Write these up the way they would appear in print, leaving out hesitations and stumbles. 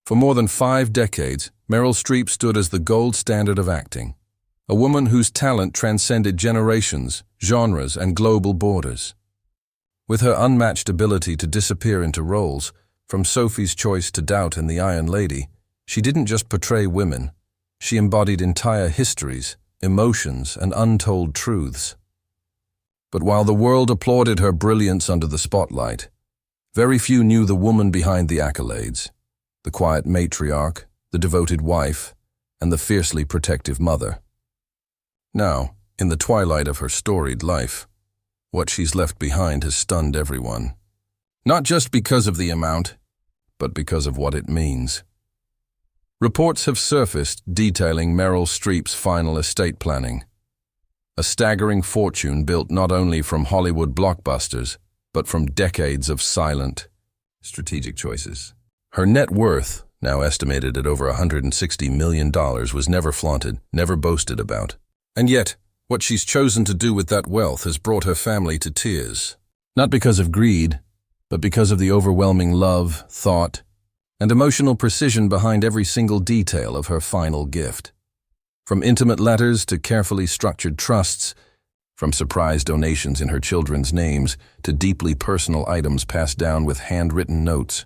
For more than 5 decades, Meryl Streep stood as the gold standard of acting, a woman whose talent transcended generations, genres, and global borders. With her unmatched ability to disappear into roles, from Sophie's Choice to Doubt in The Iron Lady, she didn't just portray women, she embodied entire histories, emotions, and untold truths. But while the world applauded her brilliance under the spotlight, very few knew the woman behind the accolades, the quiet matriarch, the devoted wife, and the fiercely protective mother. Now, in the twilight of her storied life, what she's left behind has stunned everyone. Not just because of the amount, but because of what it means. Reports have surfaced detailing Meryl Streep's final estate planning. A staggering fortune built not only from Hollywood blockbusters, but from decades of silent, strategic choices. Her net worth, now estimated at over $160 million, was never flaunted, never boasted about. And yet, what she's chosen to do with that wealth has brought her family to tears. Not because of greed, but because of the overwhelming love, thought, and emotional precision behind every single detail of her final gift. From intimate letters to carefully structured trusts, from surprise donations in her children's names to deeply personal items passed down with handwritten notes.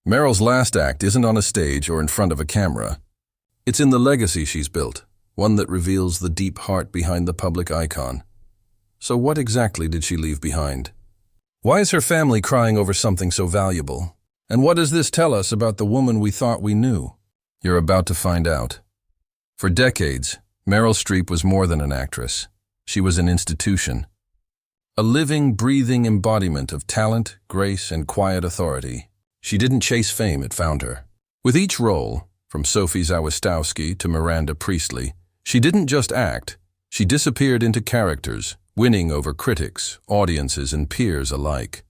Meryl's last act isn't on a stage or in front of a camera. It's in the legacy she's built, one that reveals the deep heart behind the public icon. So what exactly did she leave behind? Why is her family crying over something so valuable? And what does this tell us about the woman we thought we knew? You're about to find out. For decades, Meryl Streep was more than an actress. She was an institution. A living, breathing embodiment of talent, grace, and quiet authority. She didn't chase fame, it found her. With each role, from Sophie Zawistowski to Miranda Priestley, she didn't just act, she disappeared into characters, winning over critics, audiences, and peers alike.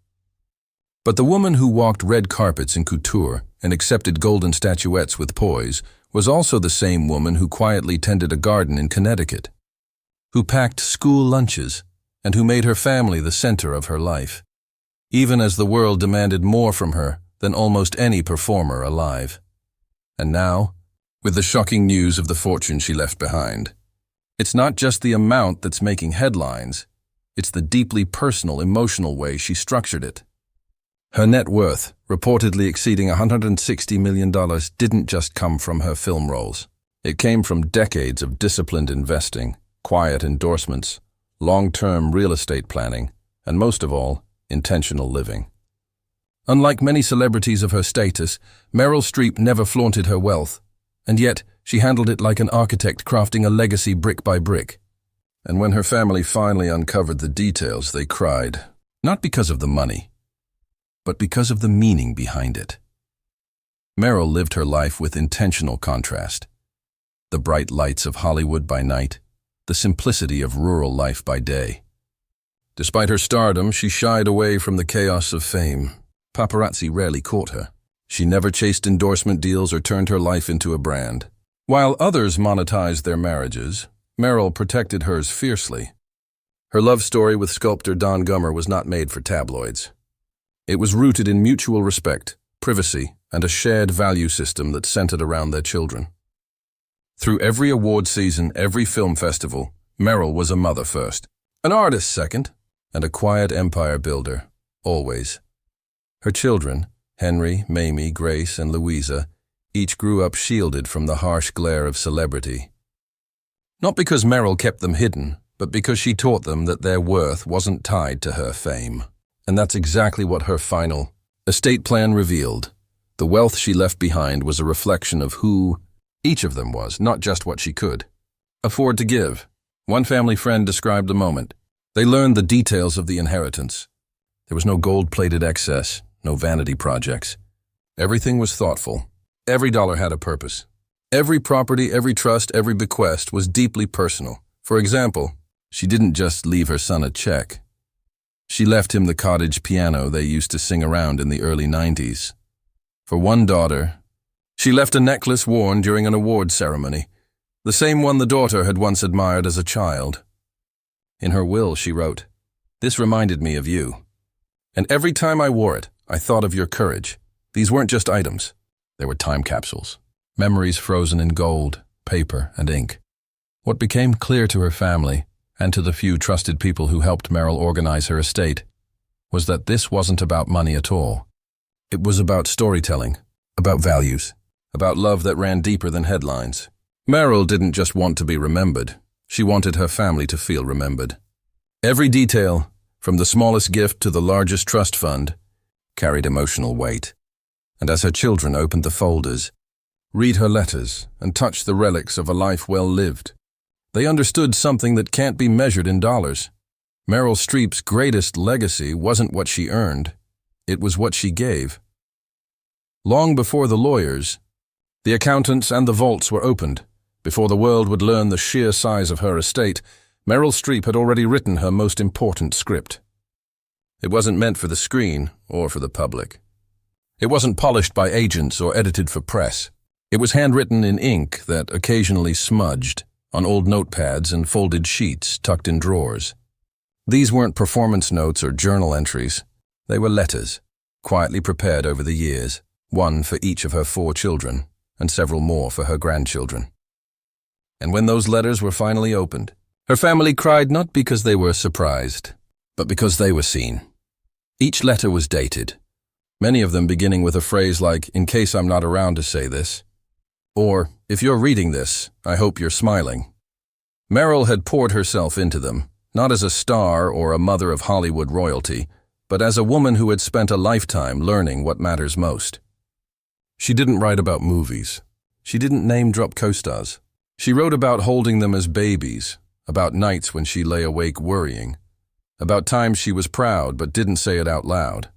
But the woman who walked red carpets in couture and accepted golden statuettes with poise was also the same woman who quietly tended a garden in Connecticut, who packed school lunches, and who made her family the center of her life, even as the world demanded more from her than almost any performer alive. And now, with the shocking news of the fortune she left behind, it's not just the amount that's making headlines, it's the deeply personal, emotional way she structured it. Her net worth, reportedly exceeding $160 million, didn't just come from her film roles. It came from decades of disciplined investing, quiet endorsements, long-term real estate planning, and most of all, intentional living. Unlike many celebrities of her status, Meryl Streep never flaunted her wealth, and yet she handled it like an architect crafting a legacy brick by brick. And when her family finally uncovered the details, they cried, not because of the money, but because of the meaning behind it. Meryl lived her life with intentional contrast. The bright lights of Hollywood by night, the simplicity of rural life by day. Despite her stardom, she shied away from the chaos of fame. Paparazzi rarely caught her. She never chased endorsement deals or turned her life into a brand. While others monetized their marriages, Meryl protected hers fiercely. Her love story with sculptor Don Gummer was not made for tabloids. It was rooted in mutual respect, privacy, and a shared value system that centered around their children. Through every award season, every film festival, Meryl was a mother first, an artist second, and a quiet empire builder, always. Her children, Henry, Mamie, Grace, and Louisa, each grew up shielded from the harsh glare of celebrity. Not because Meryl kept them hidden, but because she taught them that their worth wasn't tied to her fame. And that's exactly what her final estate plan revealed. The wealth she left behind was a reflection of who each of them was, not just what she could afford to give. One family friend described the moment. They learned the details of the inheritance. There was no gold-plated excess, no vanity projects. Everything was thoughtful. Every dollar had a purpose. Every property, every trust, every bequest was deeply personal. For example, she didn't just leave her son a check. She left him the cottage piano they used to sing around in the early 90s. For one daughter, she left a necklace worn during an award ceremony, the same one the daughter had once admired as a child. In her will, she wrote, "This reminded me of you. And every time I wore it, I thought of your courage. These weren't just items. They were time capsules, memories frozen in gold, paper, and ink. What became clear to her family, and to the few trusted people who helped Meryl organize her estate, was that this wasn't about money at all. It was about storytelling, about values, about love that ran deeper than headlines. Meryl didn't just want to be remembered, she wanted her family to feel remembered. Every detail, from the smallest gift to the largest trust fund, carried emotional weight. And as her children opened the folders, read her letters, and touched the relics of a life well lived, they understood something that can't be measured in dollars. Meryl Streep's greatest legacy wasn't what she earned, it was what she gave. Long before the lawyers, the accountants and the vaults were opened, before the world would learn the sheer size of her estate, Meryl Streep had already written her most important script. It wasn't meant for the screen or for the public. It wasn't polished by agents or edited for press. It was handwritten in ink that occasionally smudged, on old notepads and folded sheets tucked in drawers. These weren't performance notes or journal entries. They were letters, quietly prepared over the years, one for each of her 4 children, and several more for her grandchildren. And when those letters were finally opened, her family cried not because they were surprised, but because they were seen. Each letter was dated, many of them beginning with a phrase like, "In case I'm not around to say this," or, "If you're reading this, I hope you're smiling." Meryl had poured herself into them, not as a star or a mother of Hollywood royalty, but as a woman who had spent a lifetime learning what matters most. She didn't write about movies. She didn't name-drop co-stars. She wrote about holding them as babies, about nights when she lay awake worrying, about times she was proud but didn't say it out loud.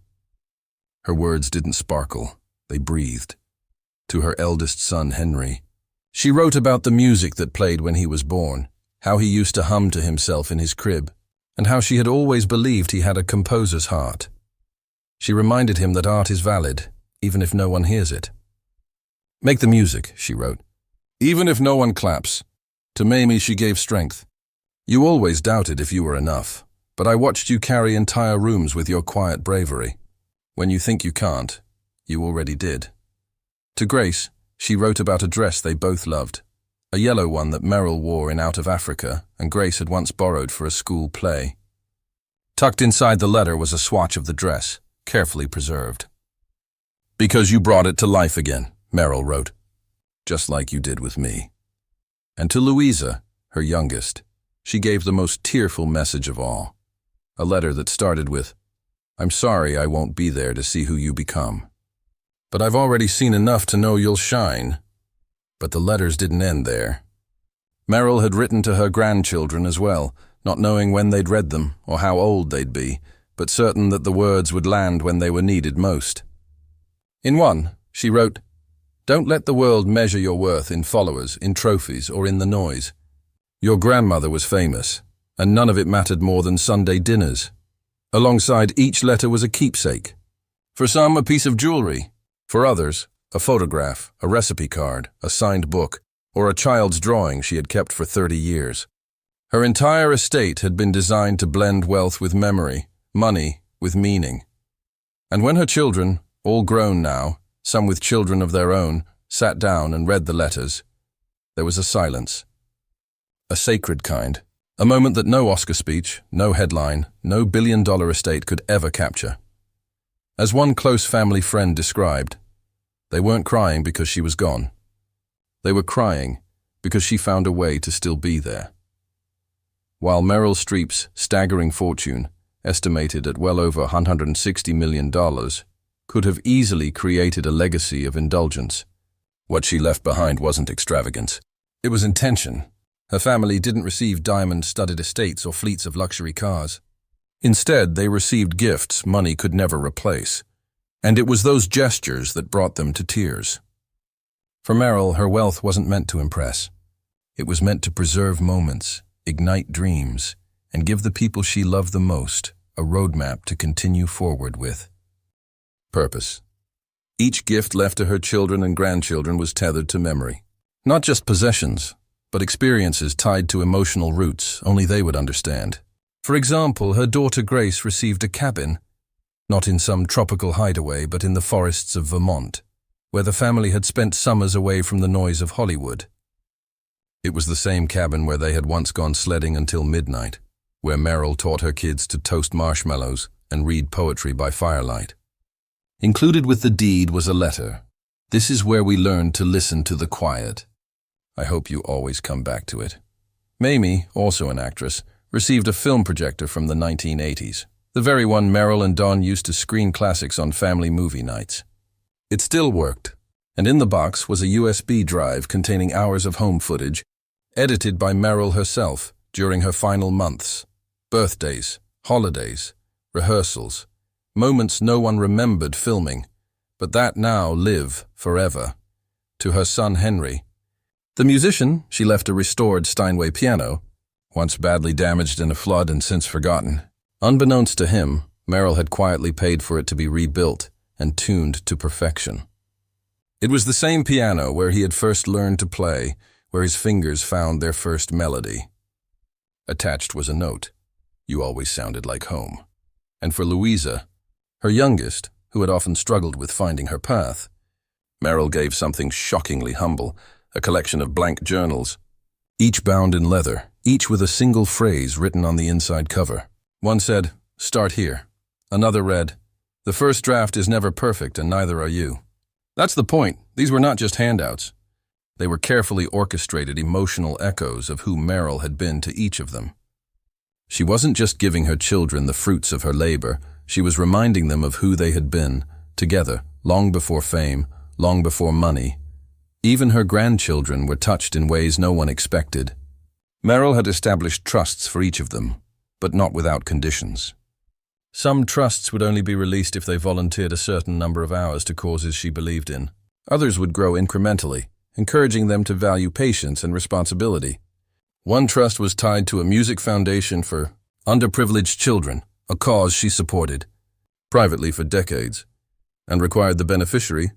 Her words didn't sparkle, they breathed. To her eldest son, Henry, she wrote about the music that played when he was born, how he used to hum to himself in his crib, and how she had always believed he had a composer's heart. She reminded him that art is valid, even if no one hears it. "Make the music," she wrote. "Even if no one claps." To Mamie she gave strength. "You always doubted if you were enough, but I watched you carry entire rooms with your quiet bravery. When you think you can't, you already did." To Grace, she wrote about a dress they both loved, a yellow one that Meryl wore in Out of Africa and Grace had once borrowed for a school play. Tucked inside the letter was a swatch of the dress, carefully preserved. "Because you brought it to life again," Meryl wrote, "just like you did with me." And to Louisa, her youngest, she gave the most tearful message of all, a letter that started with, "I'm sorry I won't be there to see who you become. But I've already seen enough to know you'll shine." But the letters didn't end there. Meryl had written to her grandchildren as well, not knowing when they'd read them or how old they'd be, but certain that the words would land when they were needed most. In one, she wrote, "Don't let the world measure your worth in followers, in trophies, or in the noise. Your grandmother was famous, and none of it mattered more than Sunday dinners." Alongside each letter was a keepsake. For some, a piece of jewelry. For others, a photograph, a recipe card, a signed book, or a child's drawing she had kept for 30 years. Her entire estate had been designed to blend wealth with memory, money with meaning. And when her children, all grown now, some with children of their own, sat down and read the letters, there was a silence. A sacred kind. A moment that no Oscar speech, no headline, no billion-dollar estate could ever capture. As one close family friend described, they weren't crying because she was gone. They were crying because she found a way to still be there. While Meryl Streep's staggering fortune, estimated at well over $160 million, could have easily created a legacy of indulgence, what she left behind wasn't extravagance. It was intention. Her family didn't receive diamond-studded estates or fleets of luxury cars. Instead, they received gifts money could never replace. And it was those gestures that brought them to tears. For Meryl, her wealth wasn't meant to impress. It was meant to preserve moments, ignite dreams, and give the people she loved the most a roadmap to continue forward with. Purpose. Each gift left to her children and grandchildren was tethered to memory. Not just possessions, but experiences tied to emotional roots only they would understand. For example, her daughter Grace received a cabin, not in some tropical hideaway, but in the forests of Vermont, where the family had spent summers away from the noise of Hollywood. It was the same cabin where they had once gone sledding until midnight, where Meryl taught her kids to toast marshmallows and read poetry by firelight. Included with the deed was a letter. "This is where we learned to listen to the quiet. I hope you always come back to it." Mamie, also an actress, received a film projector from the 1980s, the very one Meryl and Don used to screen classics on family movie nights. It still worked, and in the box was a USB drive containing hours of home footage, edited by Meryl herself during her final months. Birthdays, holidays, rehearsals, moments no one remembered filming, but that now live forever. To her son Henry. The musician, she left a restored Steinway piano, once badly damaged in a flood and since forgotten. Unbeknownst to him, Meryl had quietly paid for it to be rebuilt and tuned to perfection. It was the same piano where he had first learned to play, where his fingers found their first melody. Attached was a note. "You always sounded like home." And for Louisa, her youngest, who had often struggled with finding her path, Meryl gave something shockingly humble, a collection of blank journals, each bound in leather, each with a single phrase written on the inside cover. One said, "Start here." Another read, "The first draft is never perfect and neither are you." That's the point. These were not just handouts. They were carefully orchestrated emotional echoes of who Meryl had been to each of them. She wasn't just giving her children the fruits of her labor, she was reminding them of who they had been, together, long before fame, long before money. Even her grandchildren were touched in ways no one expected. Meryl had established trusts for each of them, but not without conditions. Some trusts would only be released if they volunteered a certain number of hours to causes she believed in. Others would grow incrementally, encouraging them to value patience and responsibility. One trust was tied to a music foundation for underprivileged children, a cause she supported, privately for decades, and required the beneficiary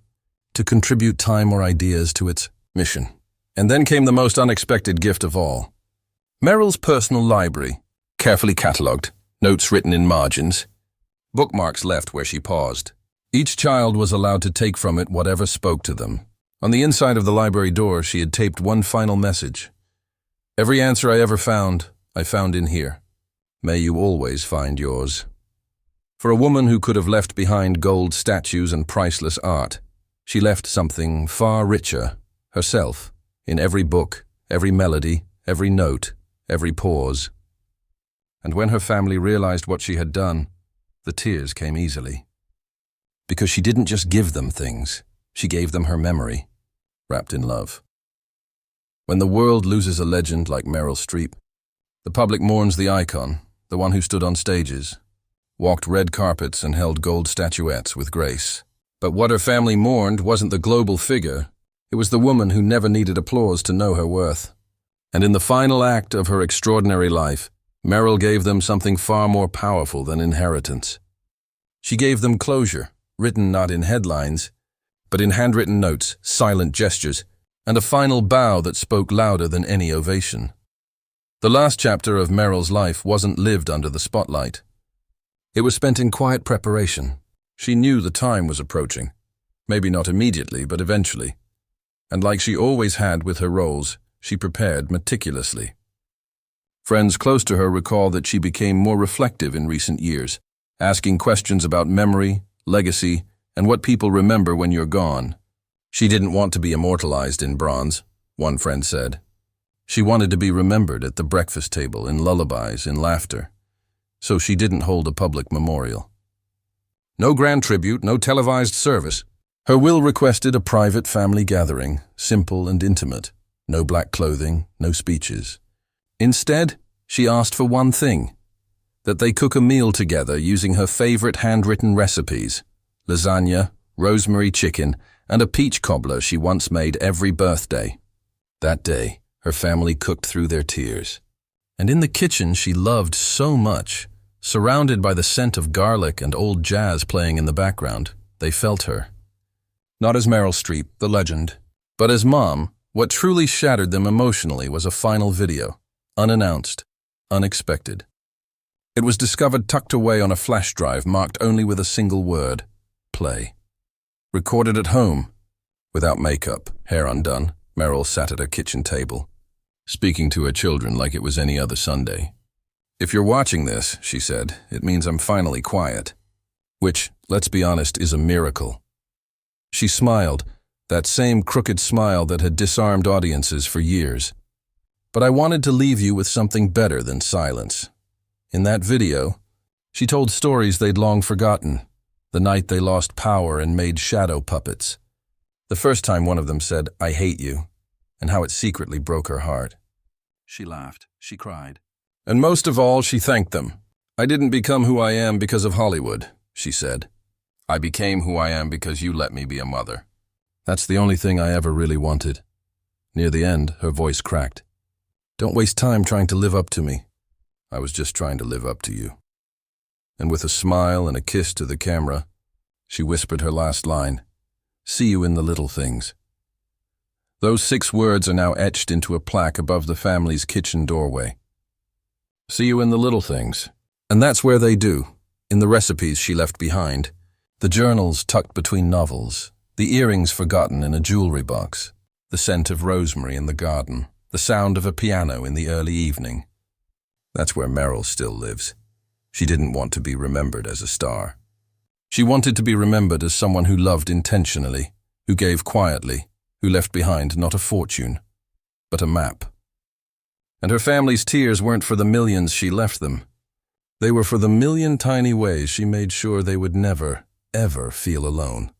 to contribute time or ideas to its mission. And then came the most unexpected gift of all. Meryl's personal library, carefully catalogued, notes written in margins, bookmarks left where she paused. Each child was allowed to take from it whatever spoke to them. On the inside of the library door, she had taped one final message. "Every answer I ever found, I found in here. May you always find yours." For a woman who could have left behind gold statues and priceless art, she left something far richer, herself, in every book, every melody, every note, every pause. And when her family realized what she had done, the tears came easily. Because she didn't just give them things, she gave them her memory, wrapped in love. When the world loses a legend like Meryl Streep, the public mourns the icon, the one who stood on stages, walked red carpets and held gold statuettes with grace. But what her family mourned wasn't the global figure, it was the woman who never needed applause to know her worth. And in the final act of her extraordinary life, Meryl gave them something far more powerful than inheritance. She gave them closure, written not in headlines, but in handwritten notes, silent gestures, and a final bow that spoke louder than any ovation. The last chapter of Meryl's life wasn't lived under the spotlight. It was spent in quiet preparation. She knew the time was approaching. Maybe not immediately, but eventually. And like she always had with her roles, she prepared meticulously. Friends close to her recall that she became more reflective in recent years, asking questions about memory, legacy, and what people remember when you're gone. She didn't want to be immortalized in bronze, one friend said. She wanted to be remembered at the breakfast table, in lullabies, in laughter. So she didn't hold a public memorial. No grand tribute, no televised service. Her will requested a private family gathering, simple and intimate. No black clothing, no speeches. Instead, she asked for one thing, that they cook a meal together using her favorite handwritten recipes, lasagna, rosemary chicken, and a peach cobbler she once made every birthday. That day, her family cooked through their tears. And in the kitchen she loved so much, surrounded by the scent of garlic and old jazz playing in the background, they felt her. Not as Meryl Streep, the legend, but as Mom. What truly shattered them emotionally was a final video, unannounced, unexpected. It was discovered tucked away on a flash drive marked only with a single word, play. Recorded at home, Without makeup, hair undone, Meryl sat at her kitchen table, speaking to her children like it was any other Sunday. "If you're watching this," she said, "it means I'm finally quiet." Which, let's be honest, is a miracle. She smiled, that same crooked smile that had disarmed audiences for years. "But I wanted to leave you with something better than silence." In that video, she told stories they'd long forgotten, the night they lost power and made shadow puppets. The first time one of them said, "I hate you," and how it secretly broke her heart. She laughed, she cried. And most of all, she thanked them. "I didn't become who I am because of Hollywood," she said. "I became who I am because you let me be a mother." That's the only thing I ever really wanted. Near the end, her voice cracked. "Don't waste time trying to live up to me. I was just trying to live up to you." And with a smile and a kiss to the camera, she whispered her last line, "See you in the little things." Those 6 words are now etched into a plaque above the family's kitchen doorway. See you in the little things. And that's where they do, in the recipes she left behind, the journals tucked between novels, the earrings forgotten in a jewelry box, the scent of rosemary in the garden, the sound of a piano in the early evening. That's where Meryl still lives. She didn't want to be remembered as a star. She wanted to be remembered as someone who loved intentionally, who gave quietly, who left behind not a fortune, but a map. And her family's tears weren't for the millions she left them. They were for the million tiny ways she made sure they would never, ever feel alone.